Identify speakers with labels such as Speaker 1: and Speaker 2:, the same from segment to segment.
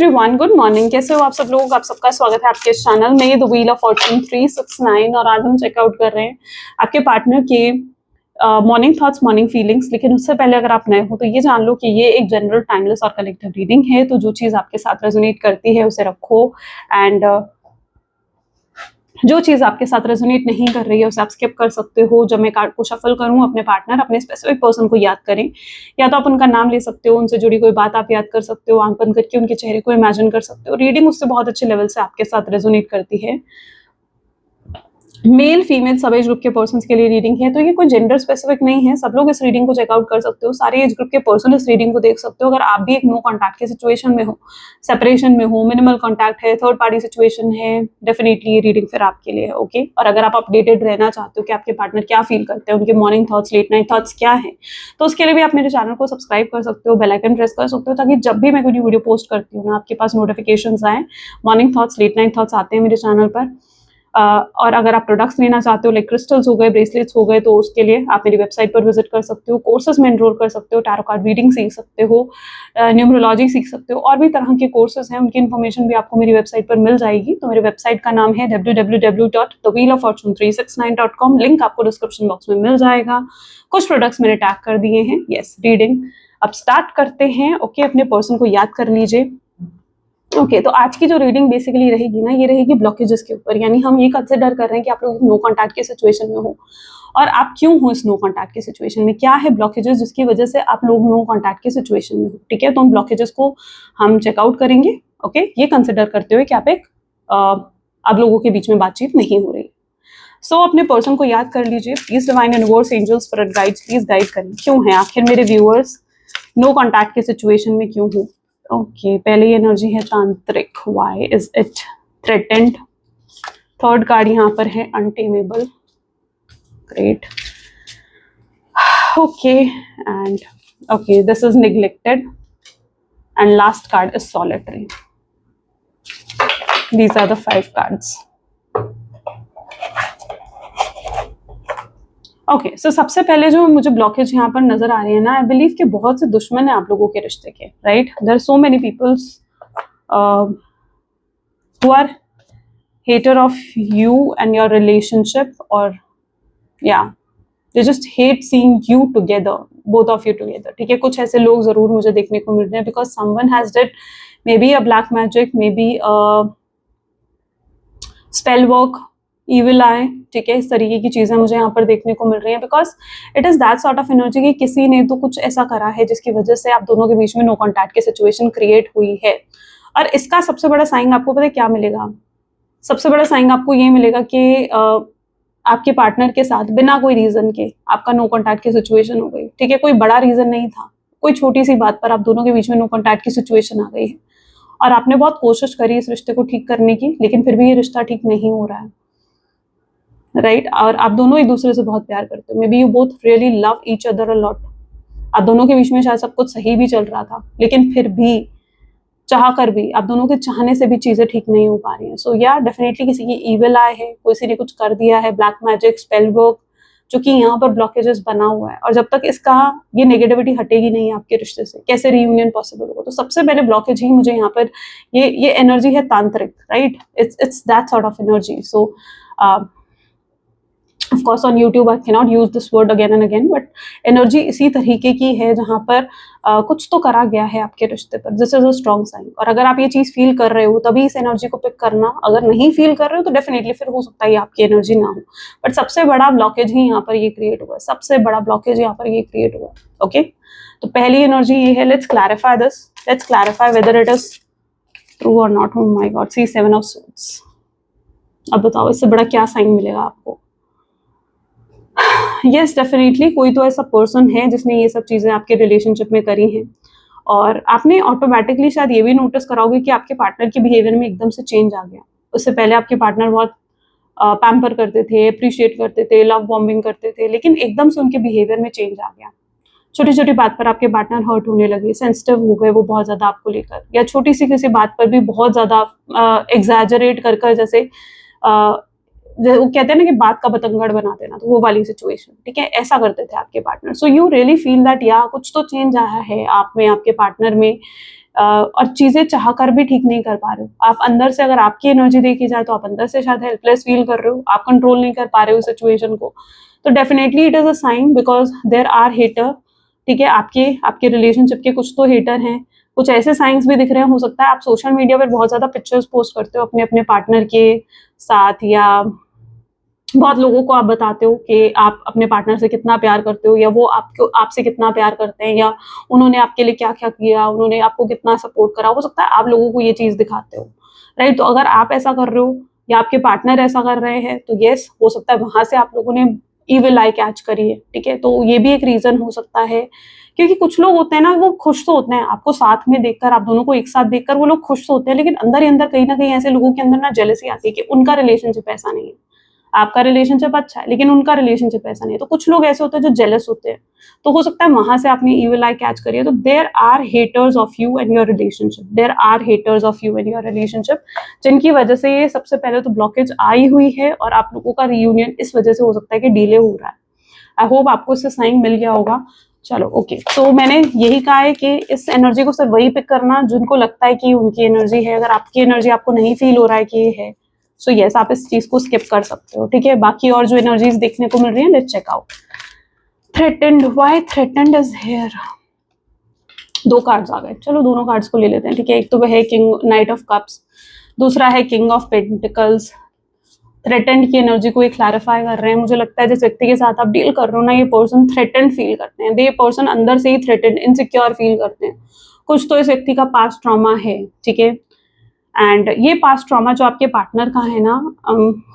Speaker 1: Everyone, good morning. कैसे हो आप सब लोग? आप सबका स्वागत है आपके इस चैनल में द व्हील ऑफ फॉर्चून 369। और आज हम चेकआउट कर रहे हैं आपके पार्टनर के मॉर्निंग थॉट्स, मॉर्निंग फीलिंग्स। लेकिन उससे पहले अगर आप नए हो तो ये जान लो कि ये एक जनरल, टाइमलेस और कलेक्टिव रीडिंग है। तो जो चीज़ आपके साथ रेजोनेट करती है उसे रखो, एंड जो चीज़ आपके साथ रेजोनेट नहीं कर रही है उसे आप स्किप कर सकते हो। जब मैं कार्ड को शफल करूं, अपने पार्टनर, अपने स्पेसिफिक पर्सन को याद करें, या तो आप उनका नाम ले सकते हो, उनसे जुड़ी कोई बात आप याद कर सकते हो, आंख बंद करके उनके चेहरे को इमेजिन कर सकते हो। रीडिंग उससे बहुत अच्छे लेवल से आपके साथ रेजोनेट करती है। मेल फीमेल सब एज ग्रुप के पर्सन के लिए रीडिंग है, तो ये कोई जेंडर स्पेसिफिक नहीं है। सब लोग इस रीडिंग को चेकआउट कर सकते हो, सारे एज ग्रुप के पर्सन इस रीडिंग को देख सकते हो। अगर आप भी एक नो कॉन्टैक्ट की सिचुएशन में हो, सेपरेशन में हो, मिनिमल कॉन्टैक्ट है, थर्ड पार्टी सिचुएशन है, डेफिनेटली ये रीडिंग फिर आपके लिए है। ओके। और अगर आप अपडेटेड रहना चाहते हो कि आपके पार्टनर क्या फील करते हैं, उनके morning thoughts, late night thoughts क्या है, तो उसके लिए भी आप मेरे चैनल को सब्सक्राइब कर सकते हो, बेल आइकन प्रेस कर सकते हो, ताकि जब भी मैं कोई वीडियो पोस्ट करती हूँ ना, आपके पास नोटिफिकेशन आए, morning thoughts, late night thoughts आते हैं मेरे चैनल पर। और अगर आप प्रोडक्ट्स लेना चाहते हो, लाइक क्रिस्टल्स हो गए, ब्रेसलेट्स हो गए, तो उसके लिए आप मेरी वेबसाइट पर विजिट कर सकते हो, कोर्सेज में एनरोल कर सकते हो, टैरो कार्ड रीडिंग सीख सकते हो, न्यूमरोलॉजी सीख सकते हो, और भी तरह के कोर्सेज हैं। उनकी इन्फॉर्मेशन भी आपको मेरी वेबसाइट पर मिल जाएगी। तो मेरी वेबसाइट का नाम है www.thewheeloffortune369.com। लिंक आपको डिस्क्रिप्शन बॉक्स में मिल जाएगा। कुछ प्रोडक्ट्स मैंने टैग कर दिए हैं। यस, रीडिंग अब स्टार्ट करते हैं। ओके, अपने पर्सन को याद कर लीजिए। ओके, तो आज की जो रीडिंग बेसिकली रहेगी ना, ये रहेगी ब्लॉकेजेस के ऊपर। यानी हम ये कंसिडर कर रहे हैं कि आप लोग नो कॉन्टैक्ट की सिचुएशन में हो, और आप क्यों हो इस नो कॉन्टैक्ट की सिचुएशन में, क्या है ब्लॉकेजेस जिसकी वजह से आप लोग नो कॉन्टैक्ट की सिचुएशन में हो। ठीक है, तो उन ब्लॉकेजेस को हम चेकआउट करेंगे। ओके, ये कंसिडर करते हुए कि आप लोगों के बीच में बातचीत नहीं हो रही। सो अपने पर्सन को याद कर लीजिए। Please divine universe, angels, spirit guides, please guide करें, क्यों है आखिर मेरे व्यूअर्स नो कॉन्टैक्ट की सिचुएशन में, क्यों हो। ओके, पहली एनर्जी है तांत्रिक। Why is it threatened. Third card यहाँ पर है untameable. Great. Okay, and okay, this is neglected, and last card is solitary. These are the 5 cards. Okay, so सबसे पहले जो मुझे ब्लॉकेज यहाँ पर नजर आ रही है ना, आई बिलीव कि बहुत से दुश्मन है आप लोगों के रिश्ते के, right. There are so many peoples who are hater of you and your relationship, or yeah, they just hate seeing you together, both of you together। ठीक है, कुछ ऐसे लोग जरूर मुझे देखने को मिल रहे हैं, because someone has did maybe a black magic, maybe a spell work, evil eye। ठीक है, इस तरीके की चीजें मुझे यहाँ पर देखने को मिल रही हैं, because it is that sort of energy कि किसी ने तो कुछ ऐसा करा है जिसकी वजह से आप दोनों के बीच में नो कॉन्टैक्ट की सिचुएशन क्रिएट हुई है। और इसका सबसे बड़ा साइन आपको पता है क्या मिलेगा? सबसे बड़ा साइन आपको ये मिलेगा कि आपके पार्टनर के साथ बिना कोई रीजन के आपका नो कॉन्टैक्ट की सिचुएशन हो गई। ठीक है, कोई बड़ा रीजन नहीं था, कोई छोटी सी बात पर आप दोनों के बीच में नो कॉन्टैक्ट की सिचुएशन आ गई है, और आपने बहुत कोशिश करी इस रिश्ते को ठीक करने की, लेकिन फिर भी ये रिश्ता ठीक नहीं हो रहा है, राइट। और आप दोनों एक दूसरे से बहुत प्यार करते हो। May be you both really love each other a lot. आप दोनों के बीच में शायद सब कुछ सही भी चल रहा था, लेकिन फिर भी चाह कर भी आप दोनों के चाहने से भी चीजें ठीक नहीं हो पा रही हैं। सो या डेफिनेटली किसी की ईविल आए है, किसी ने कुछ कर दिया है, ब्लैक मैजिक, स्पेल वर्क, जो कि यहाँ पर ब्लॉकेजेस बना हुआ है। और जब तक इसका ये नेगेटिविटी हटेगी नहीं आपके रिश्ते से, कैसे रियूनियन पॉसिबल होगा। तो सबसे पहले ब्लॉकेज ही मुझे यहाँ पर ये एनर्जी है तांत्रिक, right. It's that sort of energy. So of course on YouTube I cannot use this word again and again, but energy इसी तरीके की है जहाँ पर कुछ तो करा गया है आपके रिश्ते पर। This is a strong sign. और अगर आप ये चीज फील कर रहे हो तभी इस एनर्जी को पिक करना। अगर नहीं फील कर रहे हो तो डेफिनेटली फिर हो सकता है आपकी एनर्जी ना हो। बट सबसे बड़ा ब्लॉकेज ही यहाँ पर ये क्रिएट हुआ है, सबसे बड़ा ब्लॉकेज यहाँ पर ये क्रिएट हुआ है। ओके, तो पहली एनर्जी ये है। Let's clarify this, let's clarify whether it is true और not. Oh my god, see 7 of swords. अब बताओ इससे बड़ा क्या साइन मिलेगा आपको? यस, डेफिनेटली कोई तो ऐसा पर्सन है जिसने ये सब चीज़ें आपके रिलेशनशिप में करी हैं, और आपने ऑटोमेटिकली शायद ये भी नोटिस कराओगे कि आपके पार्टनर के बिहेवियर में एकदम से चेंज आ गया। उससे पहले आपके पार्टनर बहुत पैम्पर करते थे, अप्रिशिएट करते थे, लव बॉम्बिंग करते थे, लेकिन एकदम से उनके बिहेवियर में चेंज आ गया। छोटी छोटी बात पर आपके पार्टनर हर्ट होने लगे, सेंसिटिव हो गए वो बहुत ज़्यादा आपको लेकर, या छोटी सी किसी बात पर भी बहुत ज़्यादा एग्जैजरेट कर जैसे वो कहते हैं ना कि बात का बतंगड़ बना देना, तो वो वाली सिचुएशन। ठीक है, ऐसा करते थे आपके partner. So you really feel that या कुछ तो चेंज आया है आप में, आपके पार्टनर में। और चीजें चाह कर भी ठीक नहीं कर पा रहे हो आप अंदर से। अगर आपकी एनर्जी देखी जाए तो आप अंदर से शायद हेल्पलेस फील कर रहे हो, आप कंट्रोल नहीं कर पा रहे हो सिचुएशन को। तो definitely it is a sign, because there are hater, ठीक है। आपके रिलेशनशिप के कुछ तो हेटर हैं। कुछ ऐसे साइंस भी दिख रहे हैं, हो सकता है आप सोशल मीडिया पर बहुत ज्यादा पिक्चर्स पोस्ट करते हो अपने अपने पार्टनर के साथ, या बहुत लोगों को आप बताते हो कि आप अपने पार्टनर से कितना प्यार करते हो, या वो आपसे कितना प्यार करते हैं, या उन्होंने आपके लिए क्या क्या किया, उन्होंने आपको कितना सपोर्ट करा। हो सकता है आप लोगों को ये चीज दिखाते हो, राइट। तो अगर आप ऐसा कर रहे हो या आपके पार्टनर ऐसा कर रहे हैं तो यस, हो सकता है वहां से आप लोगों ने ईविल आई कैच करी है, ठीक है। तो ये भी एक रीजन हो सकता है, क्योंकि कुछ लोग होते हैं ना, वो खुश तो होते हैं आपको साथ में देखकर, आप दोनों को एक साथ देखकर वो लोग खुश तो होते हैं, लेकिन अंदर ही अंदर कहीं ना कहीं ऐसे लोगों के अंदर ना जेलसी आती है कि उनका रिलेशनशिप ऐसा नहीं है, आपका रिलेशनशिप अच्छा है लेकिन उनका रिलेशनशिप ऐसा नहीं है। तो कुछ लोग ऐसे होते हैं जो जेलस होते हैं, तो हो सकता है वहां से आपने ईविल आई कैच करी है। तो there are haters of you and your relationship, there are haters of you and your relationship, जिनकी वजह से ये सबसे पहले तो ब्लॉकेज आई हुई है, और आप लोगों का रियूनियन इस वजह से हो सकता है कि डिले हो रहा है। आई होप आपको इससे साइन मिल गया होगा। चलो ओके, तो मैंने यही कहा है कि इस एनर्जी को सिर्फ वही पिक करना जिनको लगता है कि उनकी एनर्जी है। अगर आपकी एनर्जी आपको नहीं फील हो रहा है कि ये है, सो यस, आप इस चीज को स्किप कर सकते हो, ठीक है। बाकी और जो एनर्जीज देखने को मिल रही है, let's check out. Threatened, why threatened is here. 2 cards आ गए, चलो दोनों कार्ड्स को ले लेते हैं, ठीक है। एक तो वह है किंग, नाइट ऑफ कप्स, दूसरा है किंग ऑफ पेंटिकल्स। थ्रेटेंड की एनर्जी को ये क्लैरिफाई कर रहे हैं। मुझे लगता है जिस व्यक्ति के साथ आप डील कर रहे हो ना, ये पर्सन थ्रेटेंड फील करते हैं, ये पर्सन अंदर से ही थ्रेटेंड, इनसिक्योर फील करते हैं। कुछ तो इस व्यक्ति का पास्ट ट्रॉमा है, ठीक है। एंड ये पास्ट ट्रॉमा जो आपके पार्टनर का है ना,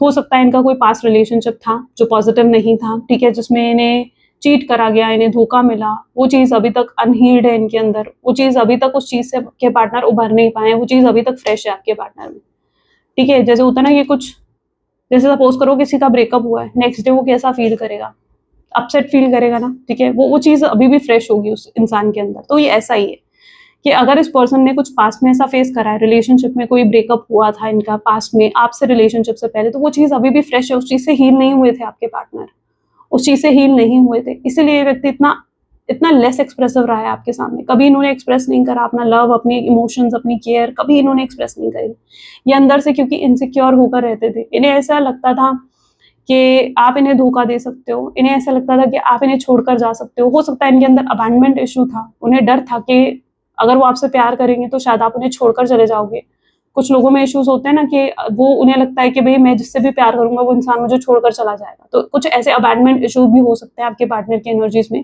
Speaker 1: हो सकता है इनका कोई पास्ट रिलेशनशिप था जो पॉजिटिव नहीं था, ठीक है, जिसमें इन्हें चीट करा गया, इन्हें धोखा मिला, वो चीज अभी तक अनहील्ड है इनके अंदर, वो चीज अभी तक, उस चीज से आपके पार्टनर उभर नहीं पाए, वो चीज अभी तक फ्रेश है आपके पार्टनर में, ठीक है। जैसे होता है ना, ये कुछ, जैसे सपोज करो किसी का ब्रेकअप हुआ है, नेक्स्ट डे वो कैसा फील करेगा, अपसेट फील करेगा ना, ठीक है। वो चीज अभी भी फ्रेश होगी उस इंसान के अंदर। तो ये ऐसा ही है कि अगर इस पर्सन ने कुछ पास्ट में ऐसा फेस करा है, रिलेशनशिप में कोई ब्रेकअप हुआ था इनका पास्ट में आपसे, रिलेशनशिप से पहले, तो वो चीज अभी भी फ्रेश है, उस चीज से हील नहीं हुए थे आपके पार्टनर, उस चीज से हील नहीं हुए थे, इसीलिए ये व्यक्ति इतना इतना लेस एक्सप्रेसिव रहा है आपके सामने। कभी इन्होंने एक्सप्रेस नहीं करा अपना लव, अपनी इमोशंस, अपनी केयर, कभी इन्होंने एक्सप्रेस नहीं करी। ये अंदर से क्योंकि इनसिक्योर होकर रहते थे, इन्हें ऐसा लगता था कि आप इन्हें धोखा दे सकते हो, इन्हें ऐसा लगता था कि आप इन्हें छोड़कर जा सकते हो सकता है इनके अंदर अबैंडनमेंट इशू था, उन्हें डर था कि अगर वो आपसे प्यार करेंगे तो शायद आप उन्हें छोड़कर चले जाओगे। कुछ लोगों में इश्यूज होते हैं ना कि वो, उन्हें लगता है कि भाई मैं जिससे भी प्यार करूंगा वो इंसान मुझे छोड़कर चला जाएगा। तो कुछ ऐसे अबैंडनमेंट इश्यूज भी हो सकते हैं आपके पार्टनर की एनर्जीज में,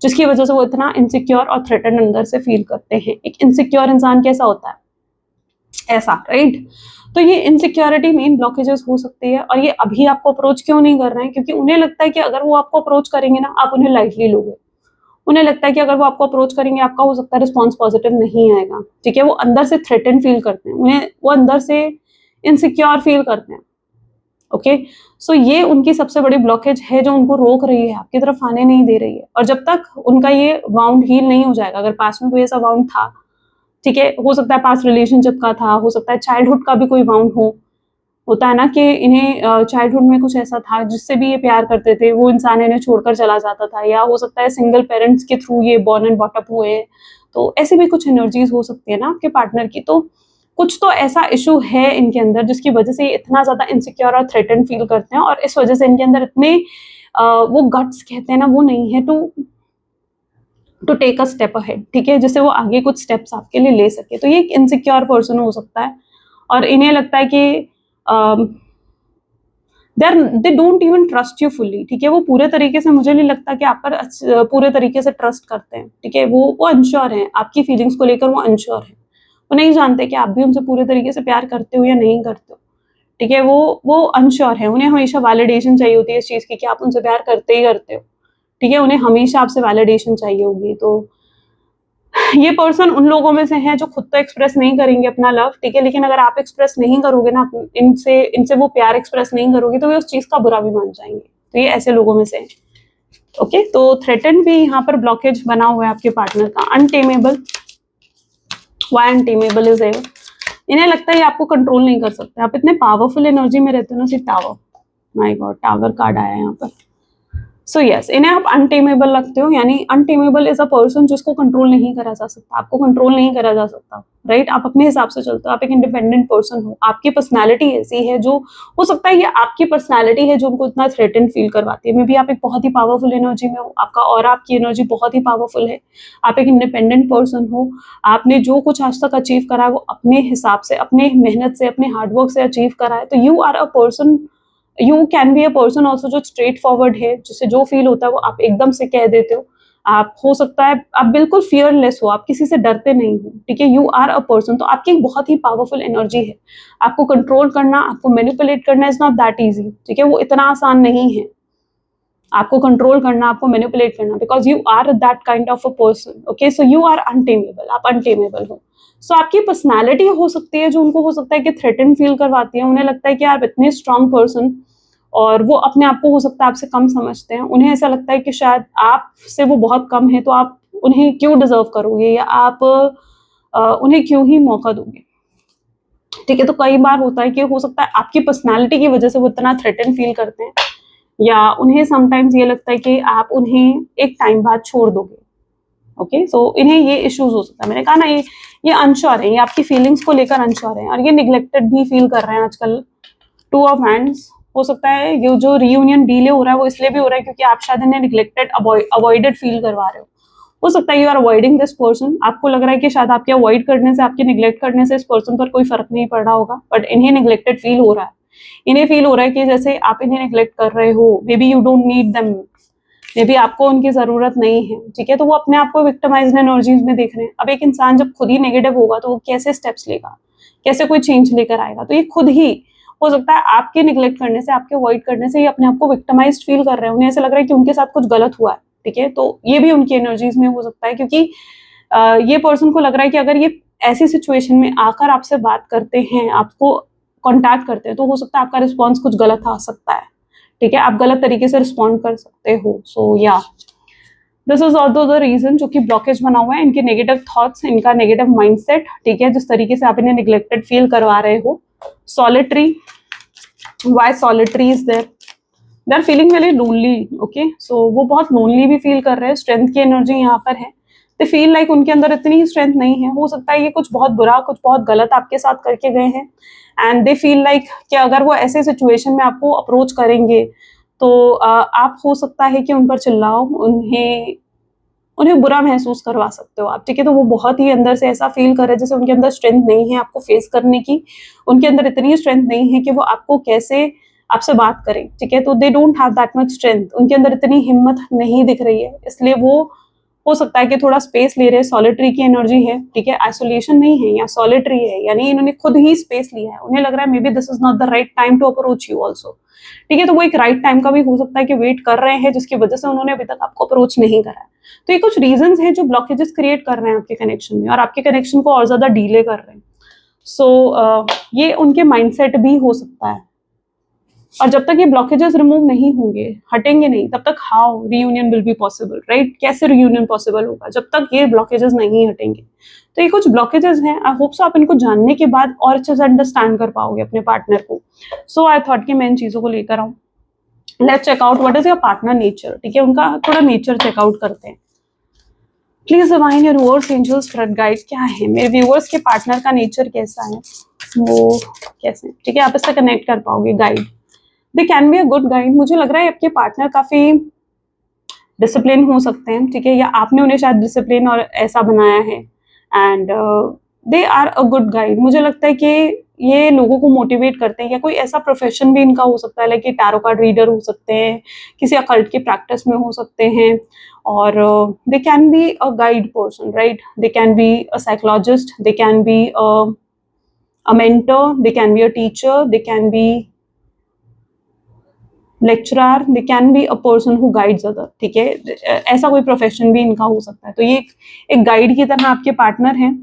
Speaker 1: जिसकी वजह से वो इतना इनसिक्योर और थ्रेटन अंदर से फील करते हैं। एक इनसिक्योर इंसान कैसा होता है, ऐसा, राइट। तो ये इनसिक्योरिटी मेन ब्लॉकेजेस हो सकती है, और ये अभी आपको अप्रोच क्यों नहीं कर रहे हैं, क्योंकि उन्हें लगता है कि अगर वो आपको अप्रोच करेंगे ना, आप उन्हें लाइटली लोगे। उन्हें लगता है कि अगर वो आपको अप्रोच करेंगे, आपका हो सकता है रिस्पॉन्स पॉजिटिव नहीं आएगा, ठीक है। वो अंदर से थ्रेटन फील करते हैं, उन्हें वो अंदर से इनसिक्योर फील करते हैं, ओके। सो ये उनकी सबसे बड़ी ब्लॉकेज है जो उनको रोक रही है, आपकी तरफ आने नहीं दे रही है। और जब तक उनका ये वाउंड हील नहीं हो जाएगा, अगर पास्ट में कोई ऐसा वाउंड था, ठीक है, हो सकता है पास्ट रिलेशनशिप का था, हो सकता है चाइल्डहुड का भी कोई वाउंड हो, होता है ना कि इन्हें चाइल्डहुड में कुछ ऐसा था जिससे भी ये प्यार करते थे, वो इंसान इन्हें छोड़कर चला जाता था, या हो सकता है सिंगल पेरेंट्स के थ्रू ये बॉर्न एंड बॉट अप हुए हैं। तो ऐसी भी कुछ एनर्जीज हो सकती है ना आपके पार्टनर की। तो कुछ तो ऐसा इशू है इनके अंदर जिसकी वजह से ये इतना ज्यादा इनसिक्योर और थ्रेटन फील करते हैं, और इस वजह से इनके अंदर इतने वो गट्स कहते हैं ना, वो नहीं है to take a step ahead, ठीक है, जिससे वो आगे कुछ स्टेप्स आपके लिए ले सके। तो ये एक इनसिक्योर पर्सन हो सकता है, और इन्हें लगता है कि they don't even trust you fully, ठीक है। वो पूरे तरीके से, मुझे नहीं लगता कि आप पर पूरे तरीके से ट्रस्ट करते हैं, ठीक है। वो अनश्योर हैं आपकी फीलिंग्स को लेकर, वो अनश्योर हैं, वो नहीं जानते कि आप भी उनसे पूरे तरीके से प्यार करते हो या नहीं करते हो, ठीक है। वो अनश्योर है, उन्हें हमेशा वैलिडेशन चाहिए होती है इस चीज़ की कि आप उनसे प्यार करते ही करते हो, ठीक है। उन्हें हमेशा आपसे वैलिडेशन चाहिए होगी। तो ये पर्सन उन लोगों में से हैं जो खुद तो एक्सप्रेस नहीं करेंगे अपना लव, ठीक है, लेकिन अगर आप एक्सप्रेस नहीं करोगे ना, इनसे वो प्यार एक्सप्रेस नहीं करोगे, तो वे उस चीज का बुरा भी मान जाएंगे। तो ये ऐसे लोगों में से हैं, ओके। तो थ्रेटन भी यहाँ पर ब्लॉकेज बना हुआ है आपके पार्टनर का। अनटेमेबल, व्हाई अनटेमेबल इज एवर, इन्हें लगता है ये आपको कंट्रोल नहीं कर सकते, आप इतने पावरफुल एनर्जी में रहते हो ना। सिर्फ tower, my God, tower card आया है यहाँ पर। सो यस, इन्हें आप अनटेमेबल लगते हो, यानी अनटेमेबल इज अ पर्सन जिसको कंट्रोल नहीं करा जा सकता, आपको कंट्रोल नहीं करा जा सकता, राइट? आप अपने हिसाब से चलते हो, आप एक इंडिपेंडेंट पर्सन हो, आपकी पर्सनैलिटी ऐसी है जो, हो सकता है ये आपकी पर्सनैलिटी है जो उनको इतना थ्रेटन फील करवाती है। मे बी आप एक बहुत ही पावरफुल एनर्जी में हो, आपका और आपकी एनर्जी बहुत ही पावरफुल है, आप एक इंडिपेंडेंट पर्सन हो, आपने जो कुछ आज तक अचीव करा है वो अपने हिसाब से, अपने मेहनत से, अपने हार्डवर्क से अचीव करा है। तो you are a person, you can be a person also जो स्ट्रेट फॉरवर्ड है, जिससे जो फील होता है वो आप एकदम से कह देते हो। आप, हो सकता है आप बिल्कुल फियरलेस हो, आप किसी से डरते नहीं हो, ठीक है? यू आर अ पर्सन, तो आपकी एक बहुत ही पावरफुल एनर्जी है। आपको कंट्रोल करना, आपको मैनिपुलेट करना इज नॉट दैट इजी, ठीक है? वो इतना आसान नहीं है आपको कंट्रोल करना, आपको मैनिपुलेट करना, because you are that kind of a person. Okay, so you are untameable, आप अनटेमेबल हो। सो आपकी पर्सनैलिटी हो सकती है जो उनको हो सकता है कि थ्रेटन फील करवाती है, उन्हें लगता है कि आप इतने स्ट्रांग पर्सन, और वो अपने आप को हो सकता है आपसे कम समझते हैं, उन्हें ऐसा लगता है कि शायद आपसे वो बहुत कम है, तो आप उन्हें क्यों डिजर्व करोगे, या आप उन्हें क्यों ही मौका दोगे, ठीक है? तो कई बार होता है कि हो सकता है आपकी पर्सनैलिटी की वजह से वो इतना थ्रेटन फील करते हैं, या उन्हें समटाइम्स ये लगता है कि आप उन्हें एक टाइम बाद छोड़ दोगे। ओके, सो इन्हें ये इश्यूज हो सकता है। मैंने कहा ना, ये अनश्योर है, ये आपकी फीलिंग्स को लेकर अनश्योर है, और ये निग्लेक्टेड भी फील कर रहे हैं आजकल। टू ऑफ हैंड्स, हो सकता है ये जो रियूनियन डिले हो रहा है वो इसलिए भी हो रहा है क्योंकि आप शायद इन्हें निग्लेक्टेड, अवॉइडेड फील करवा रहे हो सकता है you are avoiding this person, आपको लग रहा है कि शायद आपके अवॉइड करने से, आपके निग्लेक्ट करने से इस पर्सन पर कोई फर्क नहीं पड़ रहा होगा, बट इन्हें निग्लेक्टेड फील हो रहा है। इन्हें फील हो रहा है कि जैसे आप इन्हें निग्लेक्ट कर रहे हो, may be you don't need them, may be आपको उनकी जरूरत नहीं है, ठीक है? तो वो अपने आप को विक्टिमाइज्ड एनर्जीज में देख रहे हैं। अब एक इंसान जब खुद ही नेगेटिव होगा तो वो कैसे स्टेप्स लेगा, कैसे कोई चेंज लेकर आएगा? तो ये खुद ही, हो सकता है आपके निग्लेक्ट करने से, आपके अवॉइड करने से ये अपने आप को विक्टिमाइज्ड फील कर रहे हैं, उन्हें ऐसा लग रहा है कि उनके साथ कुछ गलत हुआ है, ठीक है? तो ये भी उनकी एनर्जीज में हो सकता है, क्योंकि ये पर्सन को लग रहा है कि अगर ये ऐसी सिचुएशन में आकर आपसे बात करते हैं, आपको कॉन्टैक्ट करते हैं, तो हो सकता है आपका रिस्पॉन्स कुछ गलत आ सकता है, ठीक है? आप गलत तरीके से रिस्पॉन्ड कर सकते हो। So yeah, this is also the reason जो कि ब्लॉकेज बना हुआ है, इनके नेगेटिव थॉट्स, इनका नेगेटिव माइंडसेट, ठीक है? जिस तरीके से आप इन्हें निग्लेक्टेड फील करवा रहे हो। Solitary, why solitary is there, they are feeling very lonely, okay? So वो बहुत lonely भी फील कर रहे हैं, स्ट्रेंथ की एनर्जी यहाँ पर है, they feel like उनके अंदर इतनी ही स्ट्रेंथ नहीं है, हो सकता है ये कुछ बहुत बुरा, कुछ बहुत गलत आपके साथ करके गए हैं, एंड दे फील लाइक कि अगर वो ऐसे सिचुएशन में आपको अप्रोच करेंगे तो आप, हो सकता है कि उन पर चिल्लाओ, उन्हें बुरा महसूस करवा सकते हो आप, ठीक है? तो वो बहुत ही अंदर से ऐसा फील कर रहे हैं जैसे उनके अंदर स्ट्रेंथ नहीं है आपको फेस करने की, उनके अंदर इतनी स्ट्रेंथ नहीं है कि वो आपको कैसे आपसे बात करें, ठीक है? तो they don't have that much strength, उनके अंदर इतनी हिम्मत नहीं दिख रही है, इसलिए वो, हो सकता है कि थोड़ा स्पेस ले रहे हैं। सॉलिटरी की एनर्जी है, ठीक है? आइसोलेशन नहीं है, या सॉलिटरी है, यानी इन्होंने खुद ही स्पेस लिया है, उन्हें लग रहा है maybe this is not the right time to approach you also, ठीक है? तो वो एक राइट टाइम का भी हो सकता है कि वेट कर रहे हैं, जिसकी वजह से उन्होंने अभी तक आपको अप्रोच नहीं करा है। तो ये कुछ रीजंस हैं जो ब्लॉकेजेस क्रिएट कर रहे हैं आपके कनेक्शन में, और आपके कनेक्शन को और ज्यादा डीले कर रहे हैं। सो ये उनके माइंडसेट भी हो सकता है, और जब तक ये ब्लॉकेजेस रिमूव नहीं होंगे, हटेंगे नहीं, तब तक how reunion will be possible, right? कैसे रियूनियन पॉसिबल होगा जब तक ये ब्लॉकेजेस नहीं हटेंगे? तो ये कुछ ब्लॉकेजेस हैं, आई होप सो आप इनको जानने के बाद और अच्छे से अंडरस्टैंड कर पाओगे अपने पार्टनर को। सो आई थॉट कि मैं इन चीजों को लेकर आऊँ। Let's check out what is your partner nature, ठीक है? उनका थोड़ा नेचर चेकआउट करते हैं। Please divine your viewers, angels, spirit guide, क्या है मेरे व्यूअर्स के पार्टनर का नेचर कैसा है, वो कैसे, ठीक है? आप इससे कनेक्ट कर पाओगे। Guide, they can be a good guide, मुझे लग रहा है आपके पार्टनर काफी डिसिप्लिन हो सकते हैं, ठीक है? या आपने उन्हें शायद डिसिप्लिन और ऐसा बनाया है, and they are a good guide. मुझे लगता है कि ये लोगों को मोटिवेट करते हैं, या कोई ऐसा प्रोफेशन भी इनका हो सकता है, लाइक टैरो कार्ड रीडर हो सकते हैं, किसी अकल्ट की प्रैक्टिस में हो सकते हैं, और दे can be a guide person, right? They can be a psychologist, they can be a mentor, they can be a teacher, they can B lecturer, they can be a person who guides other, ठीक है? ऐसा कोई profession भी इनका हो सकता है। तो ये एक गाइड की तरह आपके पार्टनर हैं।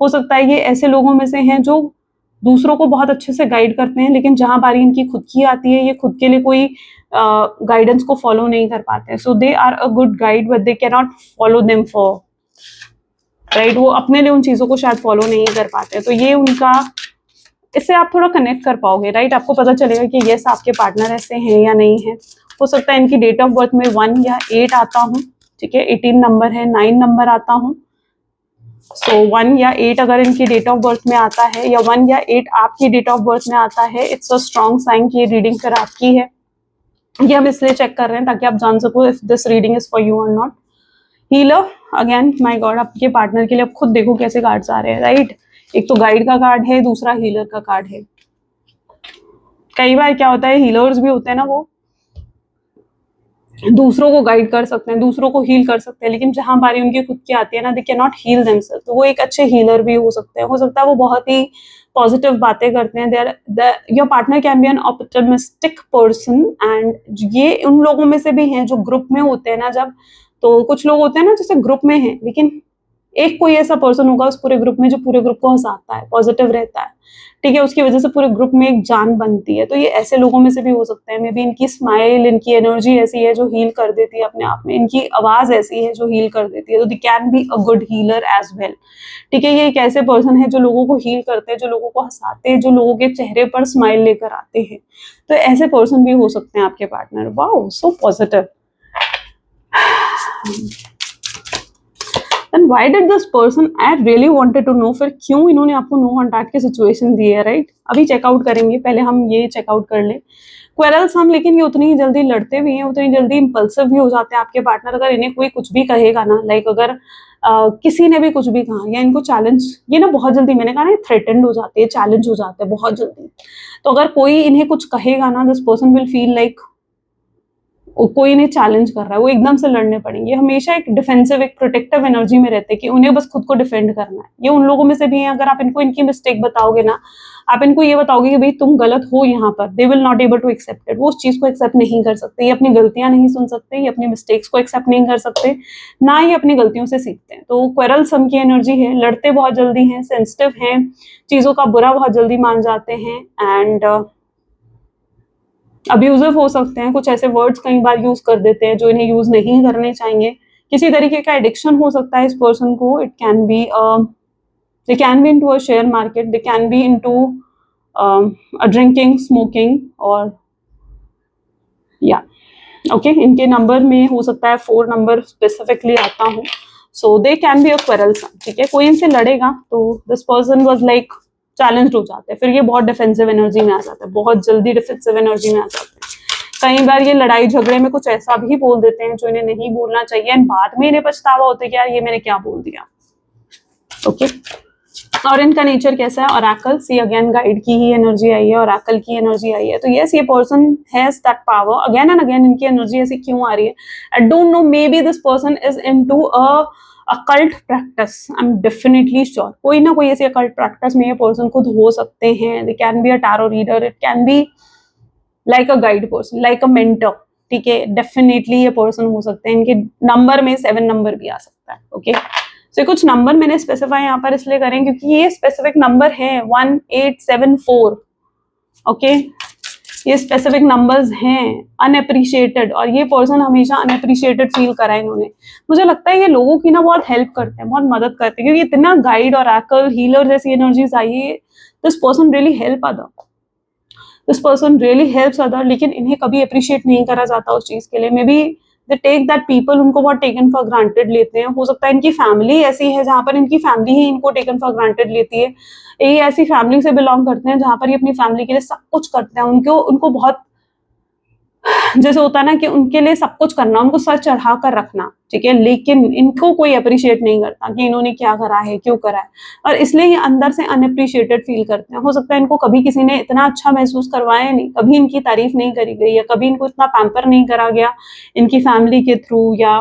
Speaker 1: हो सकता है ये ऐसे लोगों में से हैं जो दूसरों को बहुत अच्छे से गाइड करते हैं, लेकिन जहां बारी इनकी खुद की आती है, ये खुद के लिए कोई गाइडेंस को फॉलो नहीं कर पाते हैं। So they are a good guide but they can not follow them for, right? वो अपने लिए उन चीजों को शायद फॉलो नहीं कर पाते। तो ये उनका, इससे आप थोड़ा कनेक्ट कर पाओगे, राइट? आपको पता चलेगा कि यस आपके पार्टनर ऐसे हैं या नहीं है। हो सकता है इनकी डेट ऑफ बर्थ में 1 या 8 आता हूँ, ठीक है, 18 नंबर है, 9 नंबर आता हूँ। सो 1 या 8 अगर इनकी डेट ऑफ बर्थ में आता है, या 1 या 8 आपकी डेट ऑफ बर्थ में आता है, इट्स अ स्ट्रॉन्ग साइन कि ये रीडिंग फिर आपकी है। ये हम इसलिए चेक कर रहे हैं ताकि आप जान सको if this reading is for you और not. Healer, again my god, आपके पार्टनर के लिए अब खुद देखो कैसे कार्ड्स आ रहे हैं, राइट। एक तो गाइड का कार्ड है, दूसरा हीलर का कार्ड है। कई बार क्या होता है, हीलर्स भी होते हैं ना, वो दूसरों को गाइड कर सकते हैं, दूसरों को हील कर सकते हैं, लेकिन जहां बारी उनकी खुद की आती है ना, they can not heal themselves, तो वो एक अच्छे हीलर भी हो सकते हैं। हो सकता है वो बहुत ही पॉजिटिव बातें करते हैं। Your partner can be N optimistic person, and ये उन लोगों में से भी हैं जो ग्रुप में होते हैं ना, जब तो कुछ लोग होते हैं ना जैसे ग्रुप में हैं, लेकिन एक कोई ऐसा पर्सन होगा उस पूरे ग्रुप में जो पूरे ग्रुप को हंसाता है, पॉजिटिव रहता है, ठीक है, उसकी वजह से पूरे ग्रुप में एक जान बनती है। तो ये ऐसे लोगों में से भी हो सकते हैं। मे बी इनकी स्माइल, इनकी एनर्जी ऐसी है जो हील कर देती है अपने आप में, इनकी आवाज ऐसी है जो हील कर देती है, तो they can be a good healer as well, ठीक है। ये एक ऐसे पर्सन है जो लोगों को हील करते हैं, जो लोगों को हंसाते हैं, जो लोगों के चेहरे पर स्माइल लेकर आते हैं। तो ऐसे पर्सन भी हो सकते हैं आपके partner. Wow, so positive. Then why did this person, I really wanted to know, फिर क्यों इन्होंने आपको नो कॉन्टैक्ट की सिचुएशन दी है, राइट। अभी चेकआउट करेंगे, पहले हम ये चेकआउट कर लें। क्वेरल्स हम, लेकिन ये उतनी ही जल्दी लड़ते भी हैं, उतनी जल्दी इंपल्सिव भी हो जाते हैं आपके पार्टनर। अगर इन्हें कोई कुछ भी कहेगा ना, लाइक अगर किसी ने भी कुछ भी कहा या इनको चैलेंज, ये ना बहुत जल्दी, मैंने कहा ना, थ्रेटेंड हो जाते हैं, चैलेंज हो जाते हैं बहुत जल्दी। तो अगर कोई इन्हें कुछ कहेगा ना, this person will feel like कोई इन्हें चैलेंज कर रहा है, वो एकदम से लड़ने पड़ेंगे। हमेशा एक डिफेंसिव, एक प्रोटेक्टिव एनर्जी में रहते हैं कि उन्हें बस खुद को डिफेंड करना है। ये उन लोगों में से भी है, अगर आप इनको इनकी मिस्टेक बताओगे ना, आप इनको ये बताओगे कि भाई तुम गलत हो यहाँ पर, they will not able to accept it. वो उस चीज को एक्सेप्ट नहीं कर सकते, ये अपनी गलतियां नहीं सुन सकते, ये अपनी मिस्टेक्स को एक्सेप्ट नहीं कर सकते, ना ये अपनी गलतियों से सीखते हैं। तो क्वेरल सम की एनर्जी है, लड़ते बहुत जल्दी हैं, सेंसिटिव हैं, चीजों का बुरा बहुत जल्दी मान जाते हैं, एंड अब्यूजिव हो सकते हैं। कुछ ऐसे वर्ड्स कई बार यूज कर देते हैं जो इन्हें यूज नहीं करने चाहिए। किसी तरीके का एडिक्शन हो सकता है इस पर्सन को। It can be, they can B into a share market, they can B into drinking, smoking, और या ओके, इनके नंबर में हो सकता है 4 नंबर स्पेसिफिकली आता हूँ। सो दे कैन बी अ क्वेरलसम, ठीक है। कोई इनसे लड़ेगा तो this person was like challenge हो जाते हैं, फिर ये बहुत डिफेंसिव एनर्जी में आ जाता है, बहुत जल्दी डिफेंसिव एनर्जी में आ जाते हैं। कई बार ये लड़ाई झगड़े में कुछ ऐसा भी बोल देते हैं जो इन्हें नहीं बोलना चाहिए, एंड बाद में इन्हें पछतावा होता है कि यार ये मैंने क्या बोल दिया, ओके। और इनका नेचर कैसा है, ऑरेकल, सी अगेन गाइड की ही एनर्जी आई है, ऑरेकल की एनर्जी आई है। तो यस, ये person has that power. Again and again इनकी एनर्जी ऐसी क्यों आ रही है, आई don't no, may be this person is into occult practice, I am definitely sure. कोई ना कोई ऐसी अकल्ट प्रैक्टिस में ये पर्सन खुद हो सकते हैं। दे can be a tarot reader, it can be like a guide person, like a mentor, ठीक है। डेफिनेटली ये पर्सन हो सकते हैं। इनके नंबर में 7 नंबर भी आ सकता है, ओके। तो कुछ नंबर मैंने स्पेसिफाई यहाँ पर इसलिए करें क्योंकि ये स्पेसिफिक नंबर है 1874, ओके। ये स्पेसिफिक नंबर्स हैं, अनएप्रिशिएटेड, और ये पर्सन हमेशा अनएप्रिशिएटेड फील करा है इन्होंने। मुझे लगता है ये लोगों की ना बहुत हेल्प करते हैं, बहुत मदद करते हैं, क्योंकि इतना गाइड और ऑरेकल, हीलर जैसी एनर्जीज आई है। This person really help other, this person really helps other, लेकिन इन्हें कभी अप्रिशिएट नहीं करा जाता उस चीज के लिए। Maybe they take that people, उनको बहुत टेकन फॉर ग्रांटेड लेते हैं। हो सकता है इनकी फैमिली ऐसी है जहां पर इनकी फैमिली ही इनको टेकन फॉर ग्रांटेड लेती है। ये ऐसी फैमिली से बिलोंग करते हैं जहां पर ये अपनी फैमिली के लिए सब कुछ करते हैं। उनको बहुत, जैसे होता है ना कि उनके लिए सब कुछ करना, उनको सर चढ़ा कर रखना, ठीक है, लेकिन इनको कोई अप्रिशिएट नहीं करता कि इन्होंने क्या करा है, क्यों करा है, और इसलिए ये अंदर से अनअप्रिशिएटेड फील करते हैं। हो सकता है इनको कभी किसी ने इतना अच्छा महसूस करवाया नहीं, कभी इनकी तारीफ नहीं करी गई, या कभी इनको इतना पैम्पर नहीं करा गया इनकी फैमिली के थ्रू या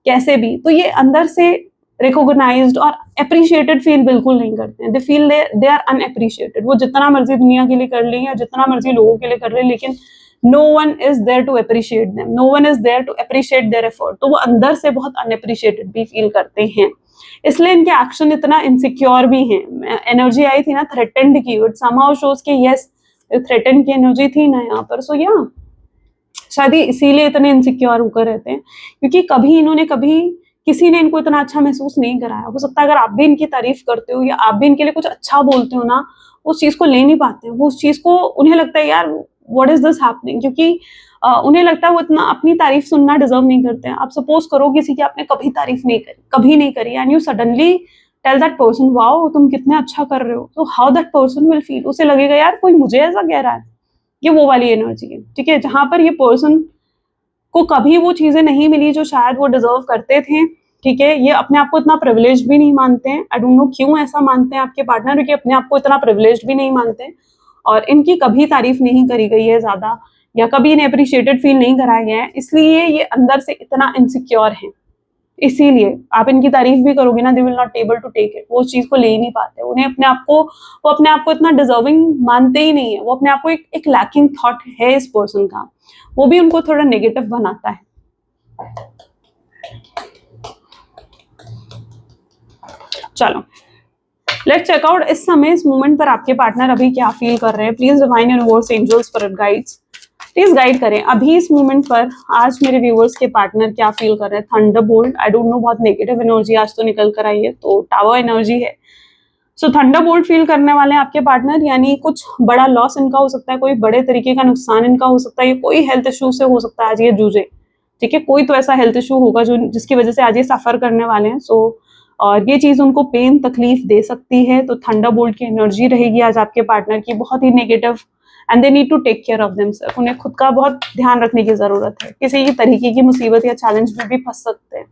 Speaker 1: कैसे भी। तो ये अंदर से रिकॉग्नाइज्ड और अप्रिशिएटेड फील बिल्कुल नहीं करते हैं। They feel they are unappreciated. वो जितना मर्जी दुनिया के लिए कर लें या जितना मर्जी लोगों के लिए कर लें, लेकिन no one is there to appreciate them, no one is there to appreciate their effort। तो वो अंदर से बहुत unappreciated भी फील करते हैं, इसलिए इनके एक्शन इतना इनसिक्योर भी हैं। एनर्जी आई थी ना थ्रेटेंड की, इट somehow shows कि यस, थ्रेटेंड की एनर्जी थी ना यहाँ पर। सो या शायद इसीलिए इतने इनसिक्योर होकर रहते हैं, क्योंकि कभी किसी ने इनको इतना अच्छा महसूस नहीं कराया। हो सकता है अगर आप भी इनकी तारीफ करते हो या आप भी इनके लिए कुछ अच्छा बोलते हो ना, उस चीज को ले नहीं पाते हैं। वो उस चीज को, उन्हें लगता है यार व्हाट इज दिस हैपनिंग, क्योंकि उन्हें लगता है वो इतना अपनी तारीफ सुनना डिजर्व नहीं करते हैं। आप सपोज करो किसी की आपने कभी तारीफ नहीं करी, कभी नहीं करी, and you suddenly tell that person wow तुम कितने अच्छा कर रहे हो, तो how that person will feel, उसे लगेगा यार कोई मुझे ऐसा कह रहा है। ये वो वाली एनर्जी है, ठीक है, जहां पर ये पर्सन को कभी वो चीजें नहीं मिली जो शायद वो डिजर्व करते थे, ठीक है। ये अपने आप को इतना प्रिविलेज भी नहीं मानते हैं, आई डोंट नो क्यों ऐसा मानते हैं आपके पार्टनर, क्योंकि अपने आप को इतना प्रिविलेज भी नहीं मानते हैं, और इनकी कभी तारीफ नहीं करी गई है ज्यादा, या कभी इन्हें अप्रिशिएटेड फील नहीं कराया गया है, इसलिए ये अंदर से इतना इनसिक्योर है। इसीलिए आप इनकी तारीफ भी करोगे ना, they will not able to take it, वो उस चीज को ले ही नहीं पाते, उन्हें अपने आप को, वो अपने आप को इतना डिजर्विंग मानते ही नहीं है, वो अपने आप को एक लैकिंग थॉट है इस पर्सन का, वो भी उनको थोड़ा नेगेटिव बनाता है। चलो लेट्स चेक आउट इस समय, इस मोमेंट पर आपके पार्टनर अभी क्या फील कर रहे हैं। Please divine universe, angels, spirit guides, please guide करें अभी इस मोमेंट पर आज मेरे व्यूअर्स के पार्टनर क्या फील कर रहे हैं। थंडरबोल्ट, आई डोंट नो, बहुत नेगेटिव एनर्जी आज तो निकल कर आई है, तो टावर एनर्जी है। सो थंडरबोल्ट फील करने वाले हैं आपके पार्टनर, यानी कुछ बड़ा लॉस इनका हो सकता है, कोई बड़े तरीके का नुकसान इनका हो सकता है, ये कोई हेल्थ इशू से हो सकता है आज ये जूझे, ठीक है, कोई तो ऐसा हेल्थ इशू होगा जो जिसकी वजह से आज ये सफर करने वाले हैं। सो और ये चीज उनको पेन तकलीफ दे सकती है, तो थंडरबोल्ट की एनर्जी रहेगी आज आपके पार्टनर की, बहुत ही negative, and they need to take care of themselves, उन्हें खुद का बहुत ध्यान रखने की जरूरत है। किसी भी तरीके की मुसीबत या चैलेंज में भी फंस सकते हैं,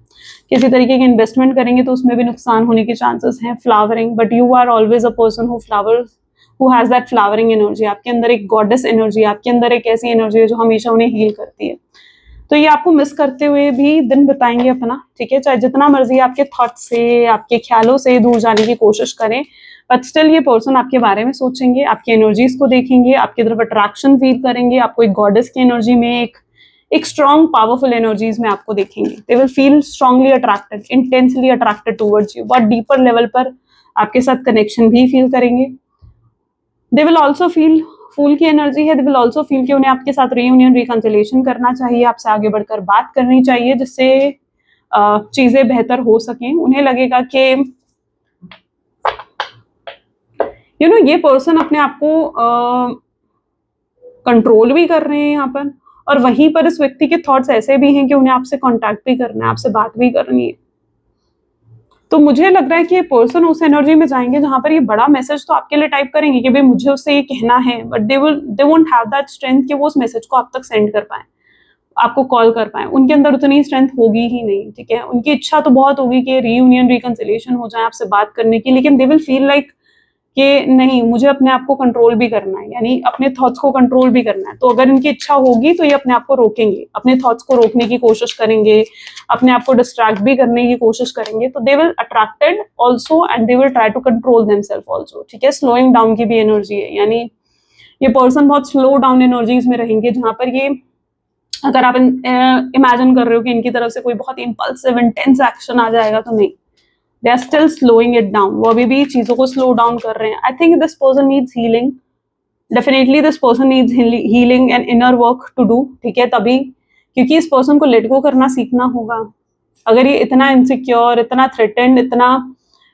Speaker 1: किसी तरीके की इन्वेस्टमेंट करेंगे तो उसमें भी नुकसान होने के चांसेस हैं। Flowering, but you are always a person who flowers, who has that flowering energy, आपके अंदर एक गॉडेस एनर्जी, आपके अंदर एक ऐसी एनर्जी है जो हमेशा उन्हें हील करती है, तो ये आपको मिस करते हुए भी दिन बिताएंगे अपना, ठीक है, चाहे जितना मर्जी आपके थॉट से, आपके ख्यालों से दूर जाने की कोशिश करें, बट स्टिल ये पर्सन आपके बारे में सोचेंगे, आपकी एनर्जीज को देखेंगे, आपकी तरफ अट्रैक्शन फील करेंगे, आपको एक गॉडेस की एनर्जी में, एक स्ट्रॉन्ग पावरफुल एनर्जीज में आपको देखेंगे। They will feel strongly attracted, intensely attracted towards you, बहुत डीपर लेवल पर आपके साथ कनेक्शन भी फील करेंगे। दे विल ऑल्सो फील, फूल की एनर्जी है, दे विल ऑल्सो फील कि उन्हें आपके साथ रीयूनियन, रिकंसिलिएशन करना चाहिए, आपसे आगे बढ़कर बात करनी चाहिए, जिससे चीजें बेहतर हो सकें। उन्हें लगेगा कि यू नो ये पर्सन अपने आप को कंट्रोल भी कर रहे हैं यहाँ पर, और वहीं पर इस व्यक्ति के थॉट्स ऐसे भी हैं कि उन्हें आपसे कांटेक्ट भी करना है, आपसे बात भी करनी है। तो मुझे लग रहा है कि ये पर्सन उस एनर्जी में जाएंगे जहां पर ये बड़ा मैसेज तो आपके लिए टाइप करेंगे कि भाई मुझे उससे ये कहना है, but they won't have that strength कि वो उस मैसेज को आप तक सेंड कर पाए, आपको कॉल कर पाए, उनके अंदर उतनी स्ट्रेंथ होगी ही नहीं, ठीक है। उनकी इच्छा तो बहुत होगी कि रीयूनियन, रिकंसिलिएशन हो जाए, आपसे बात करने की, लेकिन दे विल फील लाइक कि नहीं, मुझे अपने आप को कंट्रोल भी करना है, यानी अपने थॉट्स को कंट्रोल भी करना है। तो अगर इनकी इच्छा होगी तो ये अपने आप को रोकेंगे, अपने थॉट्स को रोकने की कोशिश करेंगे, अपने आप को डिस्ट्रैक्ट भी करने की कोशिश करेंगे, तो they will attracted also and they will try to control themselves also, ठीक है। स्लोइंग डाउन की भी एनर्जी है, यानी ये पर्सन बहुत स्लो डाउन एनर्जीज में रहेंगे, जहां पर ये, अगर आप इमेजिन कर रहे हो कि इनकी तरफ से कोई बहुत इंपल्सिव इंटेंस एक्शन आ जाएगा, तो नहीं, they are still slowing it down, वो अभी भी चीजों को स्लो डाउन कर रहे हैं। I think this person needs healing, definitely this person needs healing and inner work to do, ठीक है, तभी, क्योंकि इस पर्सन को लेट गो करना सीखना होगा। अगर ये इतना इनसिक्योर, इतना थ्रेटेंड, इतना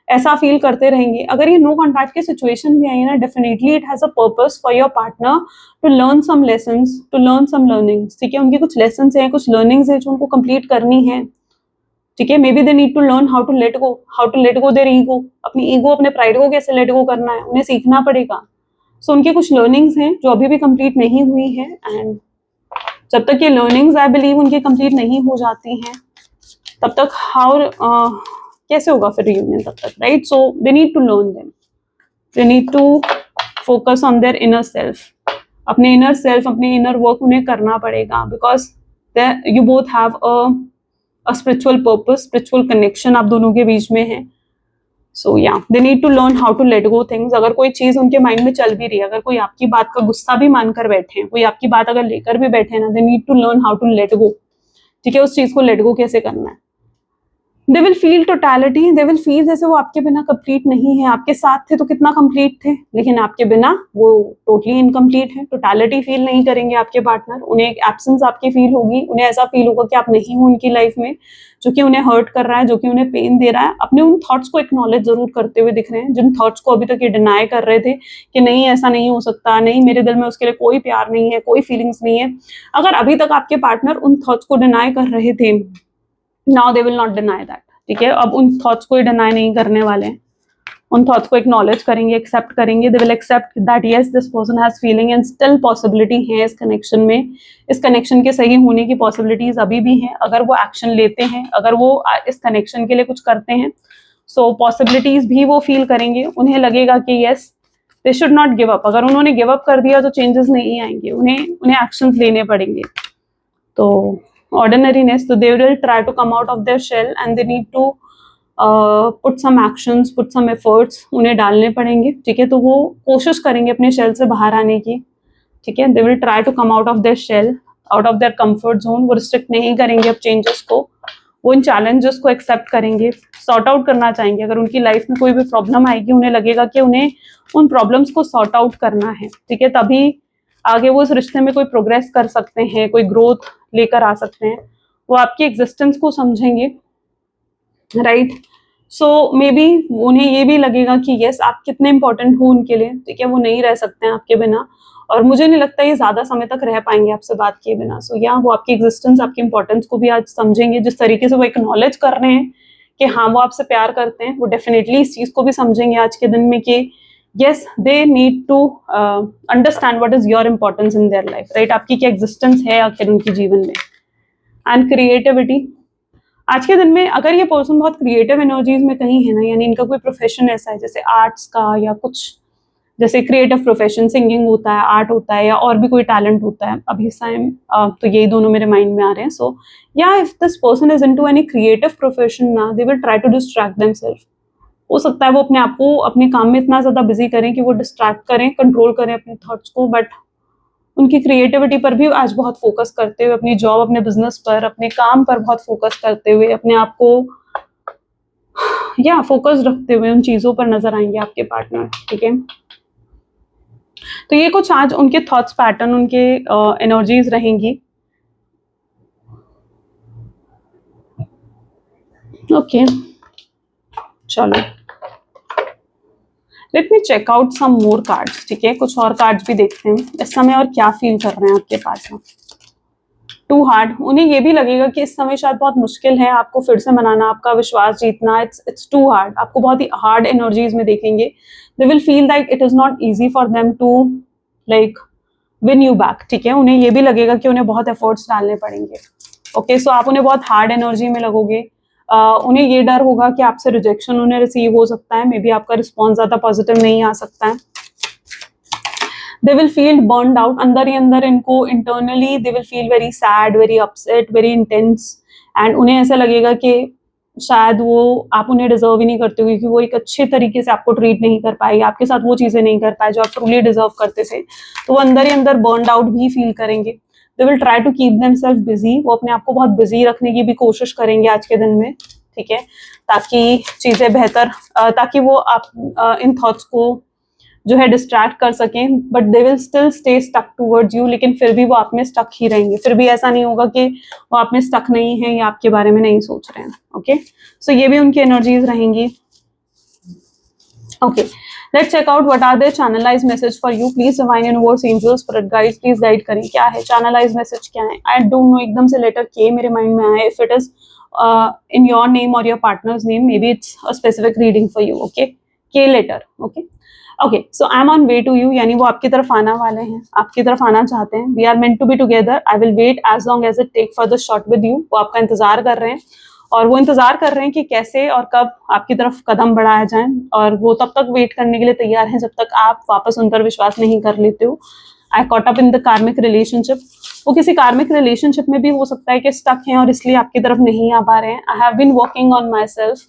Speaker 1: ऐसा फील करते रहेंगे, अगर ये नो कॉन्टैक्ट की सिचुएशन भी आई है ना, definitely it has a purpose for your partner to learn some lessons, to learn some learnings, ठीक है। उनकी कुछ लेसन्स हैं, कुछ लर्निंग्स हैं जो उनको कंप्लीट करनी है, ठीक है। Maybe they need to learn how to let go their ego, अपनी ईगो, अपने प्राइड को कैसे लेट गो करना है, उन्हें सीखना पड़ेगा। सो उनके कुछ लर्निंग्स हैं जो अभी भी कंप्लीट नहीं हुई है, एंड जब तक ये लर्निंग्स आई बिलीव उनकी कंप्लीट नहीं हो जाती हैं, तब तक कैसे होगा फिर रियूनियन तब तक, right. So they need to learn them, they need to focus on their inner self, अपने इनर सेल्फ, अपने इनर वर्क उन्हें करना पड़ेगा, because you both have a spiritual purpose, spiritual connection आप दोनों के बीच में है। So yeah they need to learn how to let go things. अगर कोई चीज उनके माइंड में चल भी रही है, अगर कोई आपकी बात का गुस्सा भी मानकर बैठे हैं, कोई आपकी बात अगर लेकर भी बैठे हैं ना, they need to learn how to let go, ठीक है, उस चीज को लेट गो कैसे करना है। दे will feel totality, they will feel जैसे वो आपके बिना कंप्लीट नहीं है। आपके साथ थे तो कितना कंप्लीट थे, लेकिन आपके बिना वो टोटली इनकम्प्लीट है। टोटलिटी फील नहीं करेंगे आपके पार्टनर, उन्हें एक एब्सेंस आपकी फील होगी, उन्हें ऐसा फील होगा कि आप नहीं हो उनकी लाइफ में, जो कि उन्हें हर्ट कर रहा है, जो कि उन्हें पेन दे रहा है। अपने उन थॉट्स को एक्नॉलेज जरूर करते हुए दिख रहे हैं, जिन थॉट्स को अभी तक ये डिनाई कर रहे थे कि नहीं ऐसा नहीं हो सकता, नहीं मेरे दिल में उसके लिए कोई प्यार नहीं है, कोई फीलिंग्स नहीं है। अगर अभी तक आपके पार्टनर उन थॉट्स को डिनाई कर रहे थे, now they will not deny that. ठीक है, अब उन थॉट्स को डिनाई नहीं करने वाले हैं, उन थॉट्स को एक्नॉलेज करेंगे, एक्सेप्ट करेंगे। They will accept that yes this person has feeling and still possibility है इस कनेक्शन में, इस कनेक्शन के सही होने की पॉसिबिलिटीज अभी भी हैं अगर वो एक्शन लेते हैं, अगर वो इस कनेक्शन के लिए कुछ करते हैं। सो पॉसिबिलिटीज भी वो फील करेंगे, उन्हें लगेगा कि yes they should not give up. अगर उन्होंने गिव अप कर दिया तो चेंजेस नहीं आएंगे, उन्हें एक्शंस लेने पड़ेंगे। तो ordinariness, so they will try to come out of their shell and they need to put some actions, put some efforts, उन्हें डालने पड़ेंगे। ठीक है, तो वो कोशिश करेंगे अपने शेल से बाहर आने की। ठीक है, they will try to come out of their shell, out of their comfort zone। वो रिस्ट्रिक्ट नहीं करेंगे अब चेंजेस को, वो इन चैलेंजेस को एक्सेप्ट करेंगे, सॉर्ट आउट करना चाहेंगे। अगर उनकी लाइफ में कोई भी प्रॉब्लम आएगी, उन्हें लगेगा कि उन्हें उन प्रॉब्लम्स को सॉर्ट आउट करना है। ठीक है, तभी आगे वो उस रिश्ते में कोई प्रोग्रेस कर सकते हैं, कोई ग्रोथ लेकर आ सकते हैं। वो आपकी एग्जिस्टेंस को समझेंगे, राइट। सो मे बी उन्हें ये भी लगेगा कि यस आप कितने इंपॉर्टेंट हो उनके लिए। ठीक है, वो नहीं रह सकते हैं आपके बिना, और मुझे नहीं लगता ये ज्यादा समय तक रह पाएंगे आपसे बात किए बिना। सो या वो आपकी एग्जिस्टेंस, आपकी इंपॉर्टेंस को भी आज समझेंगे। जिस तरीके से वो एक्नॉलेज कर रहे हैं कि हाँ वो आपसे प्यार करते हैं, वो डेफिनेटली इस चीज को भी समझेंगे आज के दिन में कि yes they need to understand what is your importance in their life, right। आपकी क्या एग्जिस्टेंस है आखिर उनके जीवन में। एंड क्रिएटिविटी, आज के दिन में अगर ये पर्सन बहुत क्रिएटिव एनर्जीज में कहीं है ना, यानी इनका कोई प्रोफेशन ऐसा है जैसे आर्ट्स का, या कुछ जैसे क्रिएटिव प्रोफेशन, सिंगिंग होता है, आर्ट होता है, या और भी कोई टैलेंट होता है, अभी टाइम तो यही दोनों मेरे माइंड में आ रहे हैं। सो या if this person is into any creative profession ना, they will try to distract themselves. हो सकता है वो अपने आप को अपने काम में इतना ज्यादा बिजी करें कि वो डिस्ट्रैक्ट करें, कंट्रोल करें अपने थॉट्स को, बट उनकी क्रिएटिविटी पर भी आज बहुत फोकस करते हुए, अपनी जॉब, अपने बिजनेस पर, अपने काम पर बहुत फोकस करते हुए, अपने आप को या फोकस रखते हुए उन चीजों पर नजर आएंगे आपके पार्टनर। ठीक है, तो ये कुछ आज उनके थॉट्स पैटर्न, उनके एनर्जीज रहेंगी। ओके चलो, let me check out some more cards. ठीक है, कुछ और कार्ड्स भी देखते हैं इस समय और क्या फील कर रहे हैं आपके पास में। टू हार्ड, उन्हें ये भी लगेगा कि इस समय शायद बहुत मुश्किल है आपको फिर से मनाना, आपका विश्वास जीतना। इट्स टू हार्ड, आपको बहुत ही हार्ड एनर्जीज में देखेंगे। They will feel that it is not easy for them to like win you back. ठीक है, उन्हें ये भी लगेगा कि उन्हें बहुत एफर्ट्स डालने पड़ेंगे। ओके, सो आप उन्हें बहुत हार्ड एनर्जी में लगोगे। उन्हें ये डर होगा कि आपसे रिजेक्शन उन्हें रिसीव हो सकता है, मे बी आपका रिस्पॉन्स ज्यादा पॉजिटिव नहीं आ सकता है। दे विल फील बर्नड आउट, अंदर ही अंदर इनको internally they will feel very sad, very upset, very intense. And उन्हें ऐसा लगेगा कि शायद वो आप उन्हें डिजर्व ही नहीं करते हो, क्योंकि वो एक अच्छे तरीके से आपको ट्रीट नहीं कर पाई, आपके साथ वो चीजें नहीं कर पाए जो आप ट्रूली डिजर्व करते थे। तो वो अंदर ही अंदर बर्नड आउट भी फील करेंगे। They will try to keep themselves busy, वो अपने आप को बहुत बिजी रखने की भी कोशिश करेंगे आज के दिन में। ठीक है, ताकि चीजें बेहतर, ताकि वो आप इन थॉट्स को जो है डिस्ट्रैक्ट कर सकें, but they will still stay stuck towards you. लेकिन फिर भी वो आप में स्टक ही रहेंगे, फिर भी ऐसा नहीं होगा कि वो आप में स्टक नहीं है या आपके बारे में नहीं सोच रहे हैं। ओके, सो ये भी उनकी एनर्जीज रहेंगी। Okay, let's check out what are their channelised message for you. Please divine universe, angels, spirit guides, please guide करें क्या है चैनलाइज्ड मैसेज, क्या है। आई डोंट नो, एकदम से लेटर के मेरे माइंड में आया। If it is in your name or your partner's name, maybe it's a specific reading for you. Okay, K letter. Okay, so I'm on way to you, यानी वो आपकी तरफ आना वाले हैं, आपकी तरफ आना चाहते हैं। We are meant to be together. I will wait as long as it take for the shot with you. वो आपका इंतजार कर रहे हैं, और वो इंतजार कर रहे हैं कि कैसे और कब आपकी तरफ कदम बढ़ाया जाए, और वो तब तक वेट करने के लिए तैयार हैं जब तक आप वापस उन पर विश्वास नहीं कर लेते हो। आई कॉट अप इन द कार्मिक रिलेशनशिप, वो किसी कार्मिक रिलेशनशिप में भी हो सकता है कि स्टक हैं और इसलिए आपकी तरफ नहीं आ पा रहे हैं। I have been working on myself,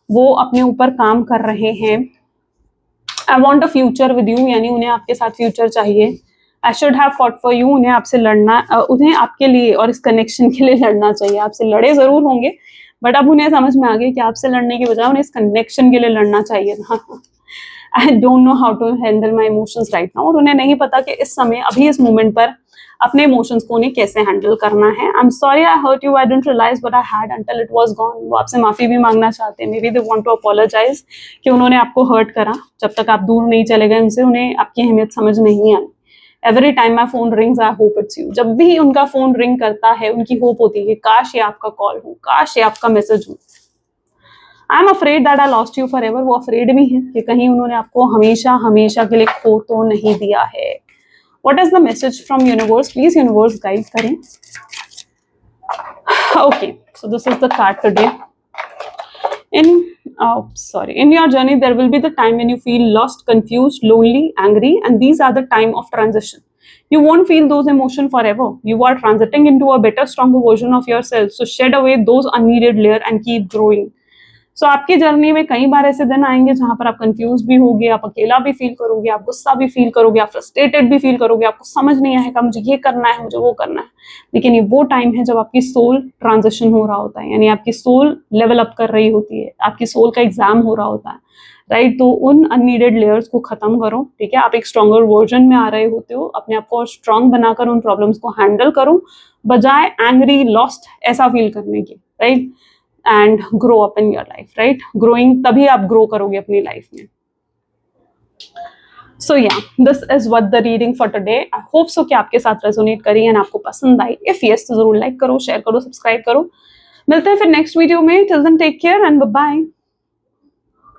Speaker 1: वो अपने ऊपर काम कर रहे हैं। I want a future with you, यानी उन्हें आपके साथ फ्यूचर चाहिए। I should have fought for you, उन्हें आपसे लड़ना, उन्हें आपके लिए और इस कनेक्शन के लिए लड़ना चाहिए। आपसे लड़े जरूर होंगे, बट अब उन्हें समझ में आ गया कि आपसे लड़ने के बजाय उन्हें इस कनेक्शन के लिए लड़ना चाहिए था। I don't know how to handle my emotions right now, और उन्हें नहीं पता कि इस समय अभी इस मोमेंट पर अपने इमोशंस को उन्हें कैसे हैंडल करना है। I am sorry I hurt you, I didn't realise what I had until it was gone. वो आपसे माफी भी मांगना चाहते हैं, maybe they want to apologise कि उन्होंने आपको हर्ट करा। जब तक आप दूर नहीं चले गए उनसे, उन्हें आपकी अहमियत समझ नहीं आई। Every time my phone rings I hope it's you. जब भी उनका फोन रिंग करता है, उनकी होप होती है कि काश ये आपका कॉल हो, काश ये आपका मैसेज हो। I am afraid that I lost you for ever. वो अफ्रेड भी है कि कहीं उन्होंने आपको हमेशा हमेशा के लिए खो तो नहीं दिया है। What is the message from universe? Please universe guide करें। Okay, so this is the card today. In your journey there will be the time when you feel lost, confused, lonely, angry, and these are the time of transition. You won't feel those emotions forever. You are transiting into a better, stronger version of yourself. So shed away those unneeded layer and keep growing. सो आपकी journey में कई बार ऐसे दिन आएंगे जहां पर आप confuse भी होगे, आप अकेला भी फील करोगे, आप गुस्सा भी फील करोगे, आप फ्रस्ट्रेटेड भी फील करोगे, आपको समझ नहीं आएगा मुझे ये करना है, मुझे वो करना है। लेकिन ये वो टाइम है जब आपकी सोल ट्रांजिशन हो रहा होता है, यानी आपकी सोल लेवल अप कर रही होती है, आपकी सोल का एग्जाम हो रहा होता है, राइट। तो उन अननीडेड लेयर्स को खत्म करो, ठीक है। आप एक स्ट्रॉन्गर वर्जन में आ रहे होते हो, अपने आप को स्ट्रांग बनाकर उन प्रॉब्लम्स को हैंडल करो, बजाय एंग्री, लॉस्ट ऐसा फील करने की, right. And grow up in your life, right. Growing तभी आप ग्रो करोगे अपनी लाइफ में। सो yeah this is what the reading for today. I hope so कि आपके साथ रेजोनेट करी एंड आपको पसंद आई। इफ यस तो जरूर लाइक करो, शेयर करो, सब्सक्राइब करो। मिलते हैं फिर नेक्स्ट वीडियो में। Till then take care and bye bye.